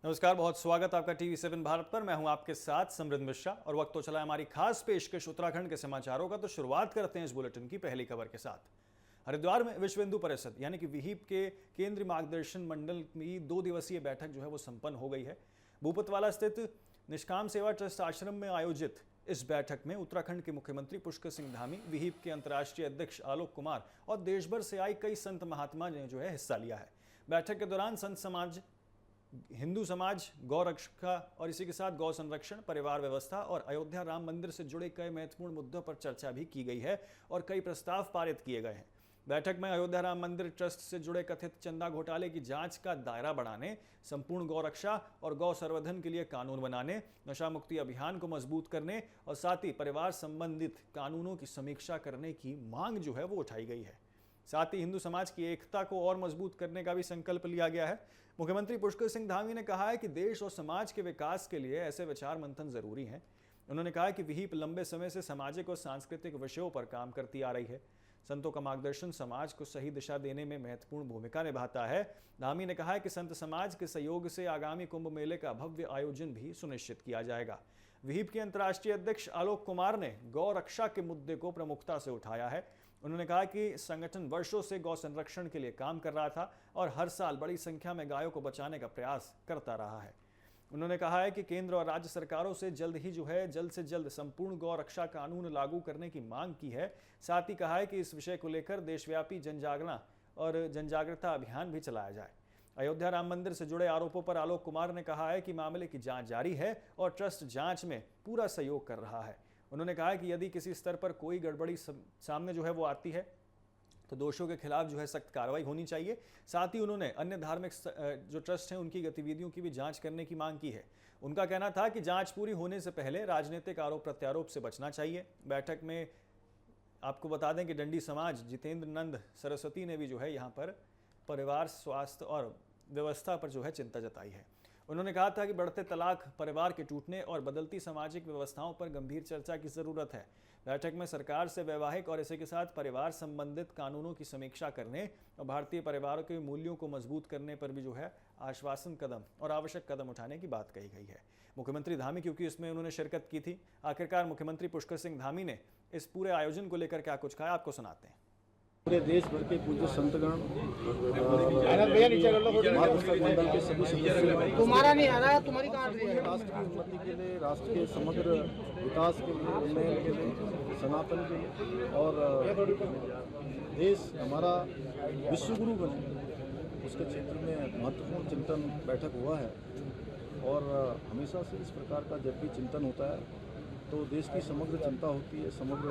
नमस्कार, बहुत स्वागत आपका TV7 भारत पर। मैं हूं आपके साथ समृद्ध मिश्रा और वक्त तो चला है हमारी खास पेशकश उत्तराखंड के समाचारों का। तो शुरुआत करते हैं इस बुलेटिन की पहली खबर के साथ। हरिद्वार में विश्व हिंदू परिषद यानी कि विहिप के केंद्रीय मार्गदर्शन मंडल की 2 दिवसीय बैठक जो है वो संपन्न हो गई है। भूपतवाला स्थित निष्काम सेवा ट्रस्ट आश्रम में आयोजित इस बैठक में उत्तराखंड के मुख्यमंत्री पुष्कर सिंह धामी, विहिप के अंतर्राष्ट्रीय अध्यक्ष आलोक कुमार और देश भर से आई कई संत महात्मा ने जो है हिस्सा लिया है। बैठक के दौरान संत समाज, हिंदू समाज, गौ रक्षा और इसी के साथ गौ संरक्षण, परिवार व्यवस्था और अयोध्या राम मंदिर से जुड़े कई महत्वपूर्ण मुद्दों पर चर्चा भी की गई है और कई प्रस्ताव पारित किए गए हैं। बैठक में अयोध्या राम मंदिर ट्रस्ट से जुड़े कथित चंदा घोटाले की जांच का दायरा बढ़ाने, संपूर्ण गौ रक्षा और गौ संवर्धन के लिए कानून बनाने, नशा मुक्ति अभियान को मजबूत करने और साथ ही परिवार संबंधित कानूनों की समीक्षा करने की मांग जो है वो उठाई गई है। साथ ही हिंदू समाज की एकता को और मजबूत करने का भी संकल्प लिया गया है। मुख्यमंत्री पुष्कर सिंह धामी ने कहा है कि देश और समाज के विकास के लिए ऐसे विचार मंथन जरूरी हैं। उन्होंने कहा कि विहिप लंबे समय से सामाजिक और सांस्कृतिक विषयों पर काम करती आ रही है। संतों का मार्गदर्शन समाज को सही दिशा देने में महत्वपूर्ण भूमिका निभाता है। धामी ने कहा है कि संत समाज के सहयोग से आगामी कुंभ मेले का भव्य आयोजन भी सुनिश्चित किया जाएगा। विहिप के अंतर्राष्ट्रीय अध्यक्ष आलोक कुमार ने गौ रक्षा के मुद्दे को प्रमुखता से उठाया है। उन्होंने कहा कि संगठन वर्षों से गौ संरक्षण के लिए काम कर रहा था और हर साल बड़ी संख्या में गायों को बचाने का प्रयास करता रहा है। उन्होंने कहा है कि केंद्र और राज्य सरकारों से जल्द से जल्द संपूर्ण गौ रक्षा कानून लागू करने की मांग की है। साथ ही कहा है कि इस विषय को लेकर देशव्यापी जनजागरूकता अभियान भी चलाया जाए। अयोध्या राम मंदिर से जुड़े आरोपों पर आलोक कुमार ने कहा है कि मामले की जांच जारी है और ट्रस्ट जांच में पूरा सहयोग कर रहा है। उन्होंने कहा कि यदि किसी स्तर पर कोई गड़बड़ी सामने जो है वो आती है तो दोषियों के खिलाफ जो है सख्त कार्रवाई होनी चाहिए। साथ ही उन्होंने अन्य धार्मिक जो ट्रस्ट हैं उनकी गतिविधियों की भी जांच करने की मांग की है। उनका कहना था कि जांच पूरी होने से पहले राजनीतिक आरोप प्रत्यारोप से बचना चाहिए। बैठक में आपको बता दें कि डंडी समाज जितेंद्र नंद सरस्वती ने भी जो है यहाँ पर परिवार, स्वास्थ्य और व्यवस्था पर जो है चिंता जताई है। उन्होंने कहा था कि बढ़ते तलाक, परिवार के टूटने और बदलती सामाजिक व्यवस्थाओं पर गंभीर चर्चा की जरूरत है। बैठक में सरकार से वैवाहिक और इसी के साथ परिवार संबंधित कानूनों की समीक्षा करने और भारतीय परिवारों के मूल्यों को मजबूत करने पर भी जो है आश्वासन कदम और आवश्यक कदम उठाने की बात कही गई है। मुख्यमंत्री धामी, क्योंकि इसमें उन्होंने शिरकत की थी, आखिरकार मुख्यमंत्री पुष्कर सिंह धामी ने इस पूरे आयोजन को लेकर क्या कुछ कहा, आपको सुनाते हैं। पूरे देश भर के पूज्य संतगण, मार्गदर्शक मंडल के सभी सदस्य, तुम्हारा नहीं आ रहा, तुम्हारी कहाँ राष्ट्र की उन्नति के लिए, राष्ट्र के समग्र विकास के लिए, उन्नयन के लिए, सनातन के लिए और देश हमारा विश्वगुरु बने उसके क्षेत्र में महत्वपूर्ण चिंतन बैठक हुआ है। और हमेशा से इस प्रकार का जब भी चिंतन होता है तो देश की समग्र चिंता होती है, समग्र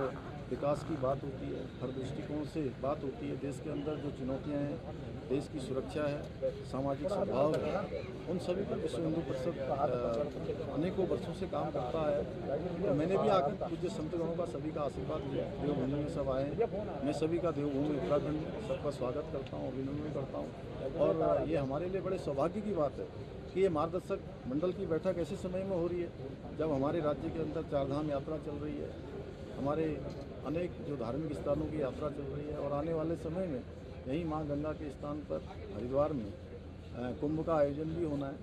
विकास की बात होती है, हर दृष्टिकोण से बात होती है। देश के अंदर जो चुनौतियां हैं, देश की सुरक्षा है, सामाजिक सद्भाव है, उन सभी पर विश्व हिंदू परिषद अनेकों वर्षों से काम करता है। तो मैंने भी आकर पूज्य संतगणों का सभी का आशीर्वाद लिया। देवभूमि में सब आए, मैं सभी का देवभूमि उत्तराखंड में सबका स्वागत करता हूँ, अभिनंदन करता हूँ। और ये हमारे लिए बड़े सौभाग्य की बात है कि ये मार्गदर्शक मंडल की बैठक ऐसे समय में हो रही है जब हमारे राज्य के अंदर चारधाम यात्रा चल रही है, हमारे अनेक जो धार्मिक स्थानों की यात्रा चल रही है और आने वाले समय में यहीं मां गंगा के स्थान पर हरिद्वार में कुंभ का आयोजन भी होना है।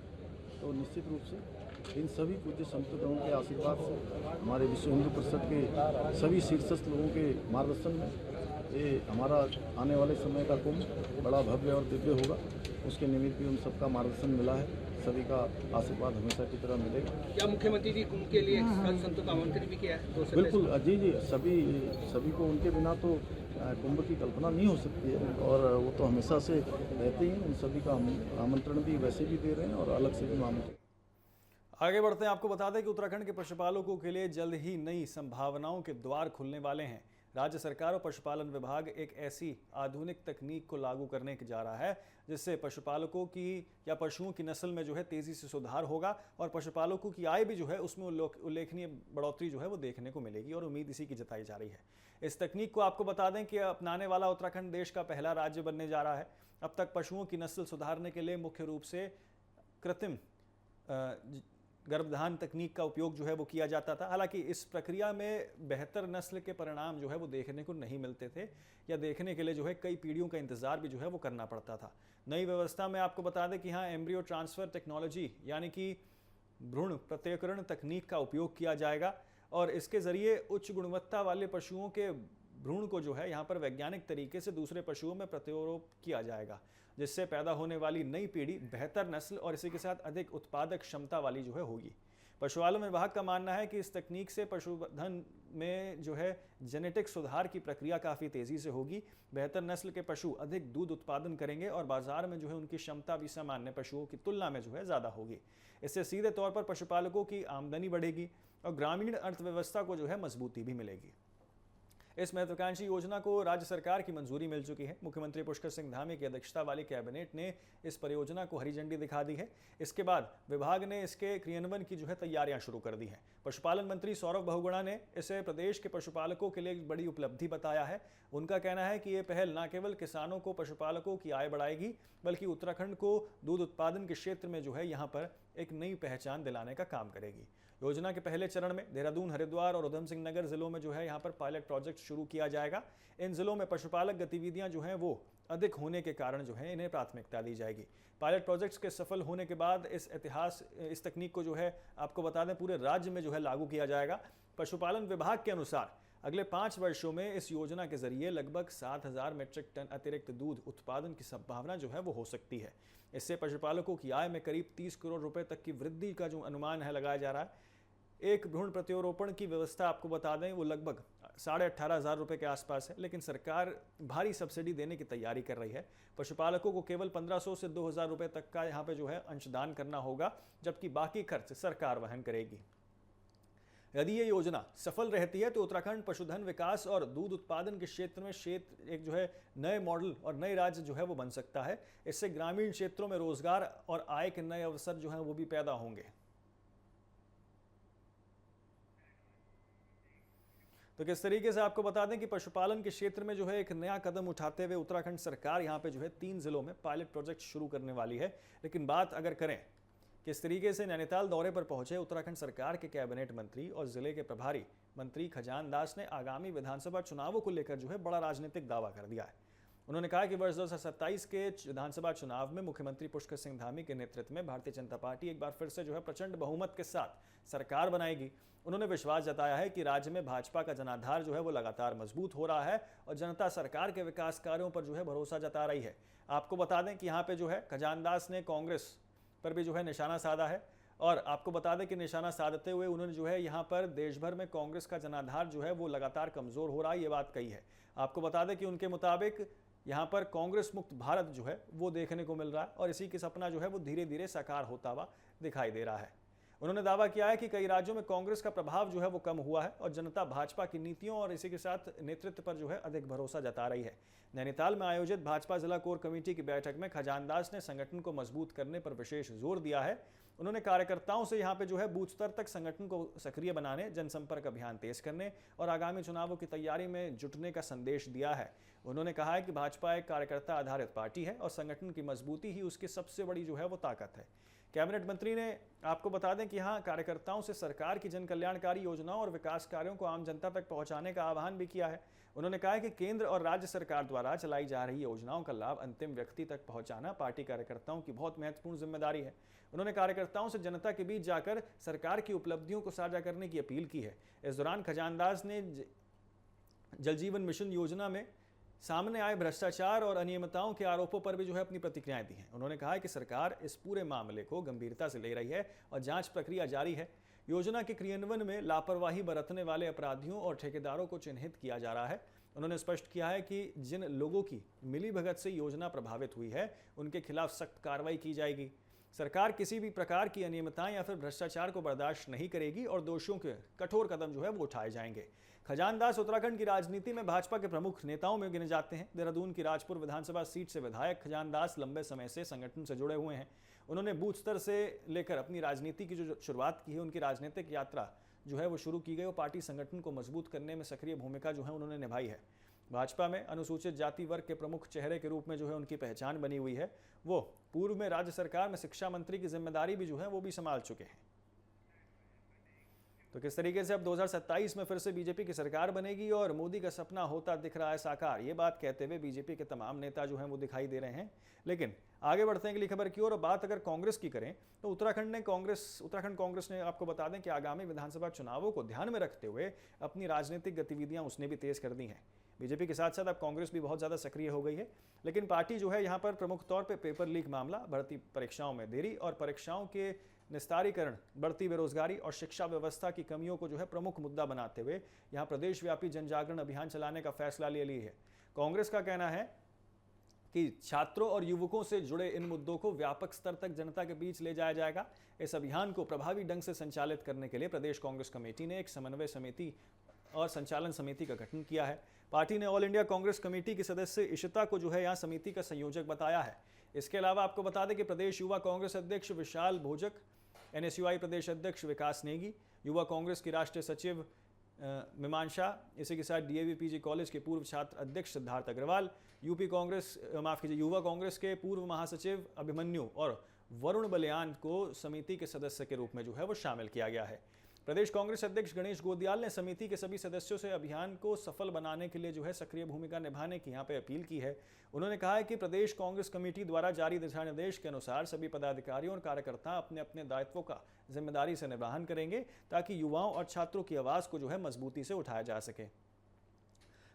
तो निश्चित रूप से इन सभी पूज्य संतगणों के आशीर्वाद से, हमारे विश्व हिंदू परिषद के सभी शीर्षस्थ लोगों के मार्गदर्शन में ये हमारा आने वाले समय का कुंभ बड़ा भव्य और दिव्य होगा। उसके निमित्त भी उन सबका मार्गदर्शन मिला है, सभी का आशीर्वाद हमेशा की तरह मिलेगा। क्या मुख्यमंत्री जी कुंभ के लिए संतों का आमंत्रण भी किया है? बिल्कुल जी, सभी को उनके बिना तो कुंभ की कल्पना नहीं हो सकती है और वो तो हमेशा से रहते ही। उन सभी का आमंत्रण भी वैसे भी दे रहे हैं और अलग से भी आमंत्रण। आगे बढ़ते हैं, आपको बता दें कि उत्तराखंड के पशुपालकों के लिए जल्द ही नई संभावनाओं के द्वार खुलने वाले हैं। राज्य सरकार और पशुपालन विभाग एक ऐसी आधुनिक तकनीक को लागू करने जा रहा है जिससे पशुपालकों की या पशुओं की नस्ल में जो है तेजी से सुधार होगा और पशुपालकों की आय भी जो है उसमें उल्लेखनीय बढ़ोतरी जो है वो देखने को मिलेगी और उम्मीद इसी की जताई जा रही है। इस तकनीक को आपको बता दें कि अपनाने वाला उत्तराखंड देश का पहला राज्य बनने जा रहा है। अब तक पशुओं की नस्ल सुधारने के लिए मुख्य रूप से कृत्रिम गर्भधान तकनीक का उपयोग जो है वो किया जाता था। हालांकि इस प्रक्रिया में बेहतर नस्ल के परिणाम जो है वो देखने को नहीं मिलते थे, या देखने के लिए जो है कई पीढ़ियों का इंतजार भी जो है वो करना पड़ता था। नई व्यवस्था में आपको बता दें कि हाँ, एम्ब्रियो ट्रांसफर टेक्नोलॉजी यानी कि भ्रूण प्रत्ययकरण तकनीक का उपयोग किया जाएगा, और इसके जरिए उच्च गुणवत्ता वाले पशुओं के भ्रूण को जो है यहाँ पर वैज्ञानिक तरीके से दूसरे पशुओं में प्रत्यारोप किया जाएगा, जिससे पैदा होने वाली नई पीढ़ी बेहतर नस्ल और इसी के साथ अधिक उत्पादक क्षमता वाली जो है होगी। पशुपालन विभाग का मानना है कि इस तकनीक से पशुधन में जो है जेनेटिक सुधार की प्रक्रिया काफ़ी तेज़ी से होगी। बेहतर नस्ल के पशु अधिक दूध उत्पादन करेंगे और बाजार में जो है उनकी क्षमता भी सामान्य पशुओं की तुलना में जो है ज़्यादा होगी। इससे सीधे तौर पर पशुपालकों की आमदनी बढ़ेगी और ग्रामीण अर्थव्यवस्था को जो है मजबूती भी मिलेगी। इस महत्वाकांक्षी योजना को राज्य सरकार की मंजूरी मिल चुकी है। मुख्यमंत्री पुष्कर सिंह धामी की अध्यक्षता वाली कैबिनेट ने इस परियोजना को हरी झंडी दिखा दी है। इसके बाद विभाग ने इसके क्रियान्वयन की जो है तैयारियां शुरू कर दी हैं। पशुपालन मंत्री सौरभ बहुगुणा ने इसे प्रदेश के पशुपालकों के लिए एक बड़ी उपलब्धि बताया है। उनका कहना है कि ये पहल न केवल किसानों को पशुपालकों की आय बढ़ाएगी, बल्कि उत्तराखंड को दूध उत्पादन के क्षेत्र में जो है यहाँ पर एक नई पहचान दिलाने का काम करेगी। योजना के पहले चरण में देहरादून, हरिद्वार और उधम सिंह नगर जिलों में जो है यहाँ पर पायलट प्रोजेक्ट शुरू किया जाएगा। इन जिलों में पशुपालक गतिविधियां जो हैं वो अधिक होने के कारण जो है इन्हें प्राथमिकता दी जाएगी। पायलट प्रोजेक्ट्स के सफल होने के बाद इस तकनीक को जो है आपको बता दें पूरे राज्य में जो है लागू किया जाएगा। पशुपालन विभाग के अनुसार अगले 5 वर्षों में इस योजना के जरिए लगभग 7,000 मीट्रिक टन अतिरिक्त दूध उत्पादन की संभावना जो है वो हो सकती है। इससे पशुपालकों की आय में करीब 30 करोड़ रुपए तक की वृद्धि का जो अनुमान है लगाया जा रहा है। एक भ्रूण प्रत्यारोपण की व्यवस्था आपको बता दें वो लगभग 18,500 रुपये के आसपास है, लेकिन सरकार भारी सब्सिडी देने की तैयारी कर रही है। पशुपालकों को केवल 1,500 से 2,000 रुपये तक का यहाँ पे जो है अंशदान करना होगा, जबकि बाकी खर्च सरकार वहन करेगी। यदि ये योजना सफल रहती है तो उत्तराखंड पशुधन विकास और दूध उत्पादन के क्षेत्र में एक जो है नए मॉडल और नए राज्य जो है वो बन सकता है। इससे ग्रामीण क्षेत्रों में रोजगार और आय के नए अवसर जो हैं वो भी पैदा होंगे। तो किस तरीके से आपको बता दें कि पशुपालन के क्षेत्र में जो है एक नया कदम उठाते हुए उत्तराखंड सरकार यहाँ पे जो है 3 जिलों में पायलट प्रोजेक्ट शुरू करने वाली है। लेकिन बात अगर करें किस तरीके से नैनीताल दौरे पर पहुंचे उत्तराखंड सरकार के कैबिनेट मंत्री और जिले के प्रभारी मंत्री खजान दास ने आगामी विधानसभा चुनावों को लेकर जो है बड़ा राजनीतिक दावा कर दिया है। उन्होंने कहा कि वर्ष 2027 के विधानसभा चुनाव में मुख्यमंत्री पुष्कर सिंह धामी के नेतृत्व में भारतीय जनता पार्टी एक बार फिर से जो है प्रचंड बहुमत के साथ सरकार बनाएगी। उन्होंने विश्वास जताया है कि राज्य में भाजपा का जनाधार जो है वो लगातार मजबूत हो रहा है और जनता सरकार के विकास कार्यों पर जो है भरोसा जता रही है। आपको बता दें कि यहाँ पे जो है खजान दास ने कांग्रेस पर भी जो है निशाना साधा है, और आपको बता दें कि निशाना साधते हुए उन्होंने जो है यहाँ पर देश भर में कांग्रेस का जनाधार जो है वो लगातार कमजोर हो रहा है, ये बात कही है। आपको बता दें कि उनके मुताबिक यहाँ पर कांग्रेस मुक्त भारत जो है वो देखने को मिल रहा है और इसी के सपना जो है वो धीरे धीरे साकार होता हुआ दिखाई दे रहा है। उन्होंने दावा किया है कि कई राज्यों में कांग्रेस का प्रभाव जो है वो कम हुआ है और जनता भाजपा की नीतियों और इसी के साथ नेतृत्व पर जो है अधिक भरोसा जता रही है। नैनीताल में आयोजित भाजपा जिला कोर कमेटी की बैठक में खजान दास ने संगठन को मजबूत करने पर विशेष जोर दिया है। उन्होंने कार्यकर्ताओं से यहाँ पे जो है बूथ स्तर तक संगठन को सक्रिय बनाने, जनसंपर्क अभियान तेज करने और आगामी चुनावों की तैयारी में जुटने का संदेश दिया है। उन्होंने कहा है कि भाजपा एक कार्यकर्ता आधारित पार्टी है और संगठन की मजबूती ही उसकी सबसे बड़ी जो है वो ताकत है। कैबिनेट मंत्री ने आपको बता दें कि यहाँ कार्यकर्ताओं से सरकार की जन कल्याणकारी योजनाओं और विकास कार्यों को आम जनता तक पहुंचाने का आह्वान भी किया है। उन्होंने कहा है कि केंद्र और राज्य सरकार द्वारा चलाई जा रही योजनाओं का लाभ अंतिम व्यक्ति तक पहुंचाना पार्टी कार्यकर्ताओं की बहुत महत्वपूर्ण जिम्मेदारी है। उन्होंने कार्यकर्ताओं से जनता के बीच जाकर सरकार की उपलब्धियों को साझा करने की अपील की है। इस दौरान खजान दास ने जल जीवन मिशन योजना में सामने आए भ्रष्टाचार और अनियमितताओं के आरोपों पर भी जो है अपनी प्रतिक्रियाएं दी हैं। उन्होंने कहा है कि सरकार इस पूरे मामले को गंभीरता से ले रही है और जांच प्रक्रिया जारी है। योजना के क्रियान्वयन में लापरवाही बरतने वाले अपराधियों और ठेकेदारों को चिन्हित किया जा रहा है। उन्होंने स्पष्ट किया है कि जिन लोगों की मिलीभगत से योजना प्रभावित हुई है उनके खिलाफ सख्त कार्रवाई की जाएगी। सरकार किसी भी प्रकार की अनियमितताएं या फिर भ्रष्टाचार को बर्दाश्त नहीं करेगी और दोषियों के कठोर कदम जो है वो उठाए जाएंगे। खजान दास उत्तराखंड की राजनीति में भाजपा के प्रमुख नेताओं में गिने जाते हैं। देहरादून की राजपुर विधानसभा सीट से विधायक खजान दास लंबे समय से संगठन से जुड़े हुए हैं। उन्होंने बूथ स्तर से लेकर अपनी राजनीति की जो शुरुआत की है, उनकी राजनीतिक यात्रा जो है वो शुरू की गई और पार्टी संगठन को मजबूत करने में सक्रिय भूमिका जो है उन्होंने निभाई है। भाजपा में अनुसूचित जाति वर्ग के प्रमुख चेहरे के रूप में जो है उनकी पहचान बनी हुई है। वो पूर्व में राज्य सरकार में शिक्षा मंत्री की जिम्मेदारी भी जो है वो भी संभाल चुके हैं। तो किस तरीके से अब 2027 में फिर से बीजेपी की सरकार बनेगी और मोदी का सपना होता दिख रहा है साकार, ये बात कहते हुए बीजेपी के तमाम नेता जो हैं वो दिखाई दे रहे हैं। लेकिन आगे बढ़ते हैं अगली खबर की ओर। बात अगर कांग्रेस की करें तो उत्तराखंड कांग्रेस ने आपको बता दें कि आगामी विधानसभा चुनावों को ध्यान में रखते हुए अपनी राजनीतिक गतिविधियां उसने भी तेज कर दी हैं। बीजेपी के साथ साथ अब कांग्रेस भी बहुत ज़्यादा सक्रिय हो गई है। लेकिन पार्टी जो है यहाँ पर प्रमुख तौर पर पेपर लीक मामला, भर्ती परीक्षाओं में देरी और परीक्षाओं के निस्तारीकरण, बढ़ती बेरोजगारी और शिक्षा व्यवस्था की कमियों को जो है प्रमुख मुद्दा बनाते हुए यहाँ प्रदेशव्यापी जनजागरण अभियान चलाने का फैसला ले लिया है। कांग्रेस का कहना है कि छात्रों और युवकों से जुड़े इन मुद्दों को व्यापक स्तर तक जनता के बीच ले जाया जाएगा। इस अभियान को प्रभावी ढंग से संचालित करने के लिए प्रदेश कांग्रेस कमेटी ने एक समन्वय समिति और संचालन समिति का गठन किया है। पार्टी ने ऑल इंडिया कांग्रेस कमेटी की सदस्य इशिता को जो है यहाँ समिति का संयोजक बताया है। इसके अलावा आपको बता दें कि प्रदेश युवा कांग्रेस अध्यक्ष विशाल भोजक, NSUI प्रदेश अध्यक्ष विकास नेगी, युवा कांग्रेस की राष्ट्रीय सचिव मीमांसा, इसी के साथ DAV PG कॉलेज के पूर्व छात्र अध्यक्ष सिद्धार्थ अग्रवाल, युवा कांग्रेस के पूर्व महासचिव अभिमन्यु और वरुण बलियान को समिति के सदस्य के रूप में जो है वो शामिल किया गया है। प्रदेश कांग्रेस अध्यक्ष गणेश गोदियाल ने समिति के सभी सदस्यों से अभियान को सफल बनाने के लिए जो है सक्रिय भूमिका निभाने की यहाँ पे अपील की है। उन्होंने कहा है कि प्रदेश कांग्रेस कमेटी द्वारा जारी दिशा निर्देश के अनुसार सभी पदाधिकारियों और कार्यकर्ता अपने अपने दायित्वों का जिम्मेदारी से निर्वहन करेंगे ताकि युवाओं और छात्रों की आवाज को जो है मजबूती से उठाया जा सके।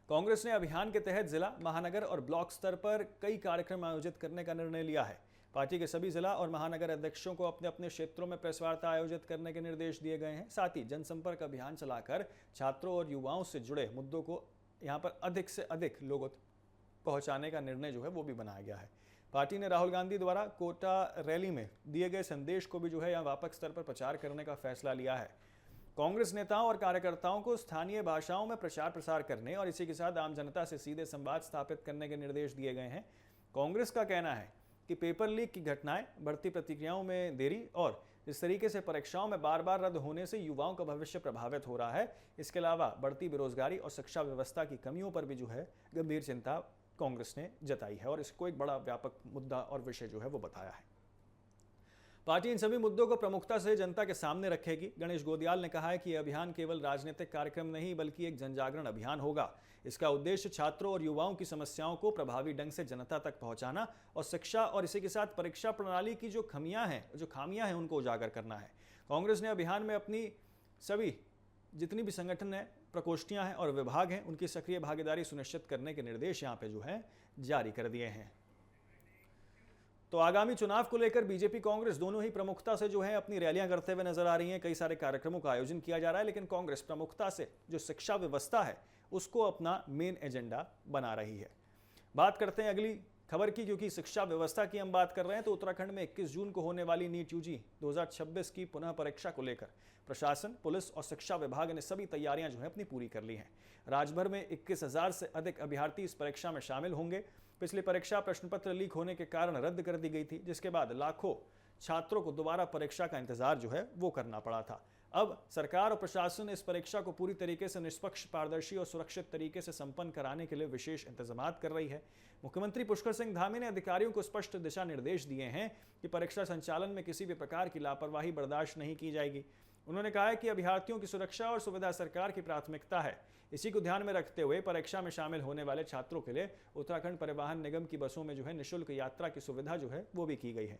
कांग्रेस ने अभियान के तहत जिला, महानगर और ब्लॉक स्तर पर कई कार्यक्रम आयोजित करने का निर्णय लिया है। पार्टी के सभी जिला और महानगर अध्यक्षों को अपने अपने क्षेत्रों में प्रेस वार्ता आयोजित करने के निर्देश दिए गए हैं। साथ ही जनसंपर्क अभियान चलाकर छात्रों और युवाओं से जुड़े मुद्दों को यहाँ पर अधिक से अधिक लोगों तक पहुँचाने का निर्णय जो है वो भी बनाया गया है। पार्टी ने राहुल गांधी द्वारा कोटा रैली में दिए गए संदेश को भी जो है यहाँ व्यापक स्तर पर प्रचार करने का फैसला लिया है। कांग्रेस नेताओं और कार्यकर्ताओं को स्थानीय भाषाओं में प्रचार प्रसार करने और इसी के साथ आम जनता से सीधे संवाद स्थापित करने के निर्देश दिए गए हैं। कांग्रेस का कहना है कि पेपर लीक की घटनाएं, बढ़ती प्रतिक्रियाओं में देरी और इस तरीके से परीक्षाओं में बार बार रद्द होने से युवाओं का भविष्य प्रभावित हो रहा है। इसके अलावा बढ़ती बेरोजगारी और शिक्षा व्यवस्था की कमियों पर भी जो है गंभीर चिंता कांग्रेस ने जताई है और इसको एक बड़ा व्यापक मुद्दा और विषय जो है वो बताया है। पार्टी इन सभी मुद्दों को प्रमुखता से जनता के सामने रखेगी। गणेश गोदियाल ने कहा है कि यह अभियान केवल राजनीतिक कार्यक्रम नहीं बल्कि एक जनजागरण अभियान होगा। इसका उद्देश्य छात्रों और युवाओं की समस्याओं को प्रभावी ढंग से जनता तक पहुंचाना और शिक्षा और इसी के साथ परीक्षा प्रणाली की जो खामियां हैं उनको उजागर करना है। कांग्रेस ने अभियान में अपनी सभी जितनी भी संगठन है, प्रकोष्ठियां हैं और विभाग हैं, उनकी सक्रिय भागीदारी सुनिश्चित करने के निर्देश यहाँ पे जो है जारी कर दिए हैं। तो आगामी चुनाव को लेकर बीजेपी कांग्रेस दोनों ही प्रमुखता से जो है अपनी रैलियां करते हुए नजर आ रही हैं। कई सारे कार्यक्रमों का आयोजन किया जा रहा है, लेकिन कांग्रेस प्रमुखता से जो शिक्षा व्यवस्था है उसको अपना मेन एजेंडा बना रही है। बात करते हैं अगली खबर की, क्योंकि शिक्षा व्यवस्था की हम बात कर रहे हैं तो उत्तराखंड में 21 जून को होने वाली नीट यूजी 2026 की पुनः परीक्षा को लेकर प्रशासन, पुलिस और शिक्षा विभाग ने सभी तैयारियां जो है अपनी पूरी कर ली हैं। राज्यभर में 21,000 से अधिक अभ्यर्थी इस परीक्षा में शामिल होंगे। पिछली परीक्षा प्रश्न पत्र लीक होने के कारण रद्द कर दी गई थी, जिसके बाद लाखों छात्रों को दोबारा परीक्षा का इंतजार जो है वो करना पड़ा था। अब सरकार और प्रशासन इस परीक्षा को पूरी तरीके से निष्पक्ष, पारदर्शी और सुरक्षित तरीके से संपन्न कराने के लिए विशेष इंतजाम कर रही है। मुख्यमंत्री पुष्कर सिंह धामी ने अधिकारियों को स्पष्ट दिशा निर्देश दिए हैं कि परीक्षा संचालन में किसी भी प्रकार की लापरवाही बर्दाश्त नहीं की जाएगी। उन्होंने कहा है कि अभ्यर्थियों की सुरक्षा और सुविधा सरकार की प्राथमिकता है। इसी को ध्यान में रखते हुए परीक्षा में शामिल होने वाले छात्रों के लिए उत्तराखंड परिवहन निगम की बसों में जो है निःशुल्क यात्रा की सुविधा जो है वो भी की गई है।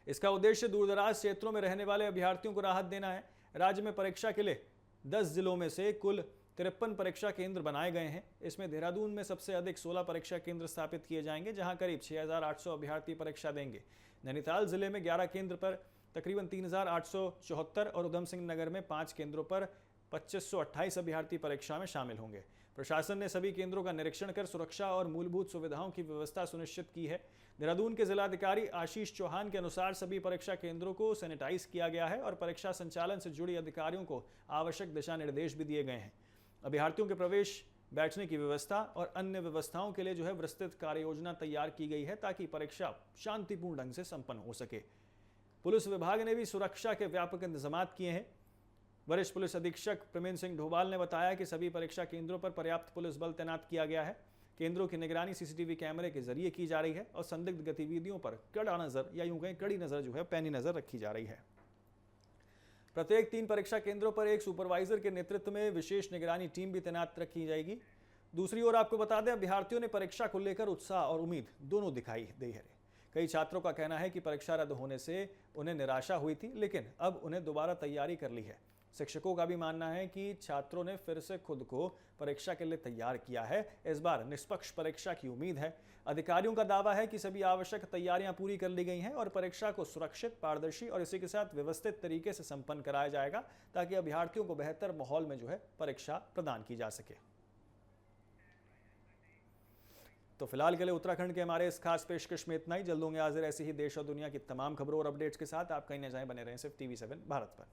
इसका उद्देश्य दूरदराज क्षेत्रों में रहने वाले अभ्यर्थियों को राहत देना है। राज्य में परीक्षा के लिए 10 जिलों में से कुल 53 परीक्षा केंद्र बनाए गए हैं। इसमें देहरादून में सबसे अधिक 16 परीक्षा केंद्र स्थापित किए जाएंगे, जहां करीब 6,800 अभ्यर्थी परीक्षा देंगे। नैनीताल जिले में 11 केंद्र पर तकरीबन 3,874 और उधम सिंह नगर में 5 केंद्रों पर 2,528 अभ्यर्थी परीक्षा में शामिल होंगे। प्रशासन ने सभी केंद्रों का निरीक्षण कर सुरक्षा और मूलभूत सुविधाओं की व्यवस्था सुनिश्चित की है। देहरादून के जिलाधिकारी आशीष चौहान के अनुसार सभी परीक्षा केंद्रों को सैनिटाइज किया गया है और परीक्षा संचालन से जुड़ी अधिकारियों को आवश्यक दिशा निर्देश भी दिए गए हैं। अभ्यर्थियों के प्रवेश, बैठने की व्यवस्था और अन्य व्यवस्थाओं के लिए जो है विस्तृत कार्य योजना तैयार की गई है ताकि परीक्षा शांतिपूर्ण ढंग से संपन्न हो सके। पुलिस विभाग ने भी सुरक्षा के व्यापक इंतजाम किए हैं। वरिष्ठ पुलिस अधीक्षक प्रवीण सिंह ढोभाल ने बताया कि सभी परीक्षा केंद्रों पर पर्याप्त पुलिस बल तैनात किया गया है। केंद्रों की निगरानी सीसीटीवी कैमरे के जरिए की जा रही है और संदिग्ध गतिविधियों पर कड़ी नजर जो है पैनी नजर रखी जा रही है। प्रत्येक 3 परीक्षा केंद्रों पर एक सुपरवाइजर के नेतृत्व में विशेष निगरानी टीम भी तैनात रखी जाएगी। दूसरी ओर आपको बता दें, अभ्यर्थियों ने परीक्षा को लेकर उत्साह और उम्मीद दोनों दिखाई दी है। कई छात्रों का कहना है कि परीक्षा रद्द होने से उन्हें निराशा हुई थी, लेकिन अब उन्हें दोबारा तैयारी कर ली है। शिक्षकों का भी मानना है कि छात्रों ने फिर से खुद को परीक्षा के लिए तैयार किया है। इस बार निष्पक्ष परीक्षा की उम्मीद है। अधिकारियों का दावा है कि सभी आवश्यक तैयारियां पूरी कर ली गई हैं और परीक्षा को सुरक्षित, पारदर्शी और इसी के साथ व्यवस्थित तरीके से संपन्न कराया जाएगा, ताकि अभ्यर्थियों को बेहतर माहौल में परीक्षा प्रदान की जा सके। तो फिलहाल के लिए उत्तराखंड के हमारे इस खास पेशकश में इतना ही। जल्द होंगे हाजिर ऐसी ही देश और दुनिया की तमाम खबरों और अपडेट्स के साथ। आप कहीं न जाएं, बने रहें सिर्फ TV7 भारत पर।